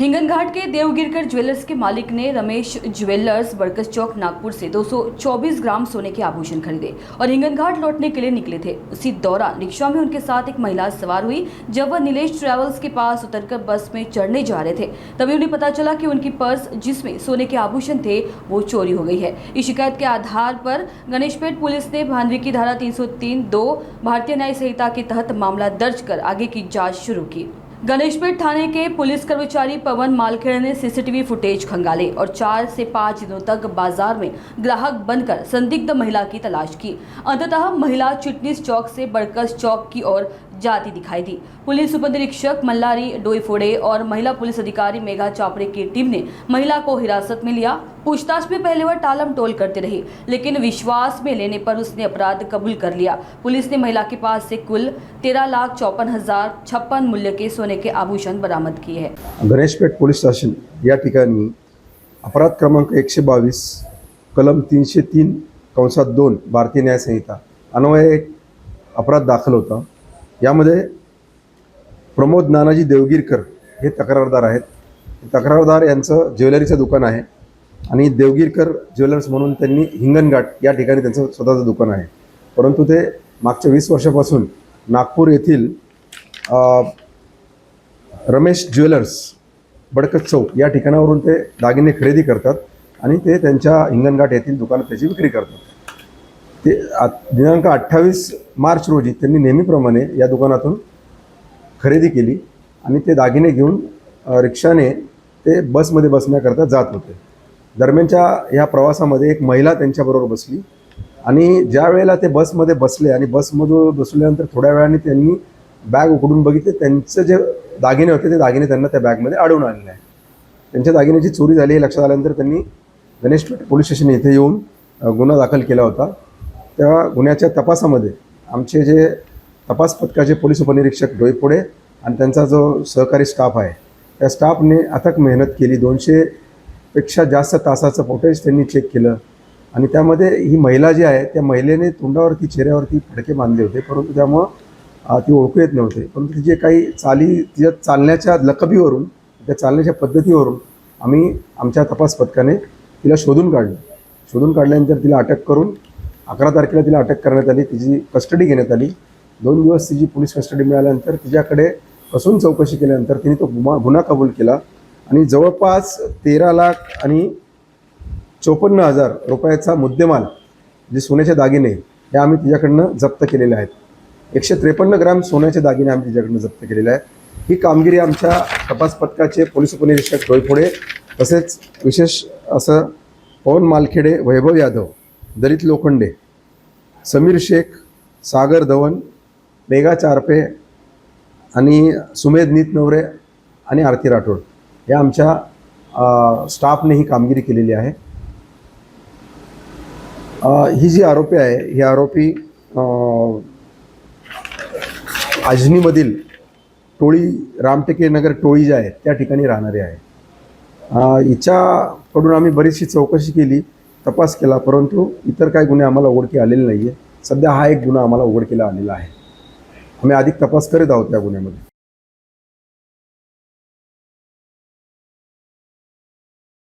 हिंगनघाट के देवगिरकर jewellers के मालिक ने Ramesh jewellers बरकस चौक नागपुर से 224 ग्राम सोने के आभूषण खरीदे और हिंगनघाट लौटने के लिए निकले थे। उसी दौरान रिक्शा में उनके साथ एक महिला सवार हुई। जब वह नीलेश ट्रेवल्स के पास उतरकर बस में चढ़ने जा रहे थे तभी उन्हें पता चला कि उनकी पर्स जिसमें सोने के आभूषण थे वो चोरी हो गई है। इस शिकायत के आधार पर गणेशपेट पुलिस ने भानवी की धारा 303(2) भारतीय न्याय संहिता के तहत मामला दर्ज कर आगे की जाँच शुरू की। गणेशपेट थाने के पुलिस कर्मचारी पवन मालखेड़े ने सीसीटीवी फुटेज खंगाले और 4 से 5 दिनों तक बाजार में ग्राहक बनकर संदिग्ध महिला की तलाश की। अंततः महिला चिटनीस चौक से बरकस चौक की ओर जाती दिखाई दी। पुलिस उप निरीक्षक मल्लारी डोईफोड़े और महिला पुलिस अधिकारी मेघा चापरे की टीम ने महिला को हिरासत में लिया। पूछताछ में पहले वह टालम टोल करती रही, लेकिन विश्वास में लेने पर उसने अपराध कबूल कर लिया। पुलिस ने महिला के पास से कुल 13,54,056 मूल्य के सोने के आभूषण बरामद किए हैं। गणेशपेठ पोलीस स्टेशन या ठिकाणी अपराध क्रमांक 122 कलम 303(2) भारतीय न्याय संहिता अन्वये एक अपराध दाखल होता। यामध्ये प्रमोद नानाजी देवगिरकर हे तक्रारदार आहेत। तक्रारदार यांचं ज्वेलरीचं दुकान आहे आणि देवगिरकर ज्वेलर्स म्हणून त्यांनी हिंगणघाट या ठिकाणी त्यांचं स्वतःचं दुकान आहे। परंतु ते मागच्या 20 वर्षापासून नागपूर येथील रमेश ज्वेलर्स बडकत चौक या ठिकाणावरून ते दागिने खरेदी करतात आणि ते त्यांच्या हिंगणघाट येथील दुकानात त्याची विक्री करतात। ते दिनांक 28 मार्च रोजी त्यांनी नेहमीप्रमाणे या दुकानातून खरेदी केली आणि ते दागिने घेऊन रिक्षाने ते बसमध्ये बसण्याकरता जात होते। दरम्यानच्या ह्या प्रवासामध्ये एक महिला त्यांच्याबरोबर बसली आणि ज्या वेळेला ते बसमध्ये बसले आणि बसमधून बसल्यानंतर थोड्या वेळाने त्यांनी बॅग उघडून बघितले। त्यांचे जे दागिने होते ते दागिने त्यांना त्या बॅगमध्ये आढळून आलेले आहे। त्यांच्या दागिन्याची चोरी झाली हे लक्षात आल्यानंतर त्यांनी गणेशपेठ पोलीस स्टेशन येथे येऊन गुन्हा दाखल केला होता। त्या गुन्ह्याच्या तपासामध्ये आमचे जे तपास पथकाचे पोलीस उपनिरीक्षक डोईफोड़े आणि त्यांचा जो सहकारी स्टाफ आहे त्या स्टाफने अथक मेहनत केली। 200 पेक्षा जास्त तासाचं फुटेज त्यांनी चेक केलं आणि त्यामध्ये ही महिला जी आहे त्या महिलेने तोंडावरती चेहऱ्यावरती फडके बांधले होते, परंतु त्यामुळं ती ओळखू येत नव्हते। परंतु तिचे काही तिच्या चालण्याच्या लकबीवरून त्या चालण्याच्या पद्धतीवरून आम्ही आमच्या तपास पथकाने तिला शोधून काढल्यानंतर तिला अटक करून 11 तारखेला तिला अटक करण्यात आली। तिची कस्टडी घेण्यात आली। 2 दिवस तिची पोलीस कस्टडी मिळाल्यानंतर तिच्याकडे कसून चौकशी केल्यानंतर तिने तो गुन्हा कबूल केला आणि जवळपास 13,54,000 रुपयाचा मुद्देमाल जे सोन्याचे दागिने हे आम्ही तिच्याकडनं जप्त केलेले आहेत। 153 ग्रॅम सोन्याचे दागिने आम्ही तिच्याकडनं जप्त केलेले आहेत। ही कामगिरी आमच्या तपास पथकाचे पोलीस उपनिरीक्षक डोईफोड़े तसेच विशेष असं पवन मालखेड़े, वैभव यादव, दलित लोखंडे, समीर शेख, सागर धवन, मेघा चारपे आणि सुमेध नीतनवरे आणि आरती राठोड या आमच्या स्टाफने ही कामगिरी केलेली आहे। ही जी आरोपी आहे ही आरोपी आजनीमधील टोळी रामटेके नगर टोळी जी आहे त्या ठिकाणी राहणारी आहे। हिच्याकडून आम्ही बरीचशी चौकशी केली, तपास केला, परंतु इतर काही गुन्हे आम्हाला उघडकी आलेले नाही आहे। सध्या हा एक गुन्हा आम्हाला उघडकीला आलेला आहे। आम्ही अधिक तपास करीत आहोत या गुन्ह्यामध्ये।